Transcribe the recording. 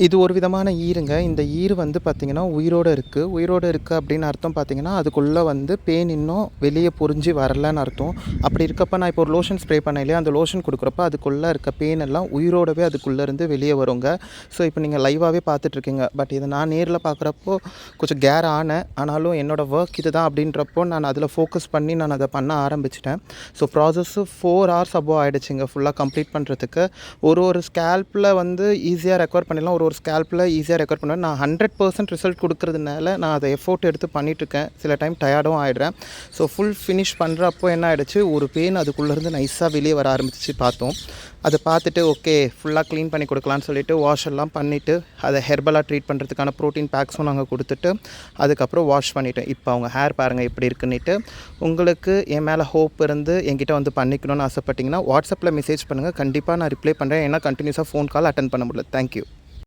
இது ஒரு விதமான ஈருங்க. இந்த ஈரு வந்து பார்த்தீங்கன்னா, உயிரோட இருக்கு. உயிரோட இருக்கு அப்படின்னு அர்த்தம் பார்த்தீங்கன்னா, அதுக்குள்ள வந்து பேன் இன்னும் வெளிய பொரிஞ்சு வரலன்னு அர்த்தம். அப்படி இருக்கப்ப நான் இப்போ ஒரு லோஷன் ஸ்ப்ரே பண்ணேன் இல்லையா? அந்த லோஷன் குடுக்குறப்ப அதுக்குள்ள இருக்க பேன் எல்லாம் உயிரோடவே அதுக்குள்ளேருந்து வெளிய வருங்க. ஸோ இப்போ நீங்க லைவாவே பார்த்துட்ருக்கீங்க. பட் இத நான் நேர்ல பார்க்குறப்போ கொஞ்சம் கேர் ஆனேன். ஆனாலும் என்னோட ஒர்க் இதுதான் அப்படின்றப்போ நான் அதில ஃபோக்கஸ் பண்ணி நான் அத பண்ண ஆரம்பிச்சுட்டேன். ஸோ ப்ராசஸ்ஸு 4 ஹார்ஸ் அபோவ் ஆயிடுச்சுங்க ஃபுல்லா கம்ப்ளீட் பண்றதுக்கு. ஒரு ஸ்கேல்ப்ல வந்து ஈஸியா ரெக்கவர் பண்ணிடலாம். ஒரு ஸ்கேல்ப்பில் ஈஸியாக ரெக்கவர் பண்ணுவேன். நான் 100% ரிசல்ட் கொடுக்குறதுனால நான் அதை எஃபோர்ட் எடுத்து பண்ணிகிட்ருக்கேன். சில டைம் டயர்டும் ஆகிடுறேன். ஸோ ஃபுல் ஃபினிஷ் பண்ணுறப்போ என்ன ஆகிடுச்சு, ஒரு பெயின் அதுக்குள்ளேருந்து நைஸாக வெளியே வர ஆரம்பிச்சிச்சு பார்த்தோம். அதை பார்த்துட்டு ஓகே ஃபுல்லாக க்ளீன் பண்ணி கொடுக்கலான்னு சொல்லிவிட்டு வாஷ் எல்லாம் பண்ணிவிட்டு அதை ஹெர்பலாக ட்ரீட் பண்ணுறதுக்கான ப்ரோட்டீன் பேக்ஸும் நாங்கள் கொடுத்துட்டு அதுக்கப்புறம் வாஷ் பண்ணிவிட்டேன். இப்போ அவங்க ஹேர் பாருங்கள் எப்படி இருக்குன்னுட்டு. உங்களுக்கு என் மேலே ஹோப் இருந்து என்கிட்ட வந்து பண்ணிக்கணும்னு ஆசைப்பட்டிங்கன்னா வாட்ஸ்அப்பில் மெசேஜ் பண்ணுங்கள். கண்டிப்பாக நான் ரிப்ளை பண்ணுறேன். ஏன்னா கண்டினியூஸாக ஃபோன் கால் அட்டன் பண்ண முடியல. தேங்க்யூ.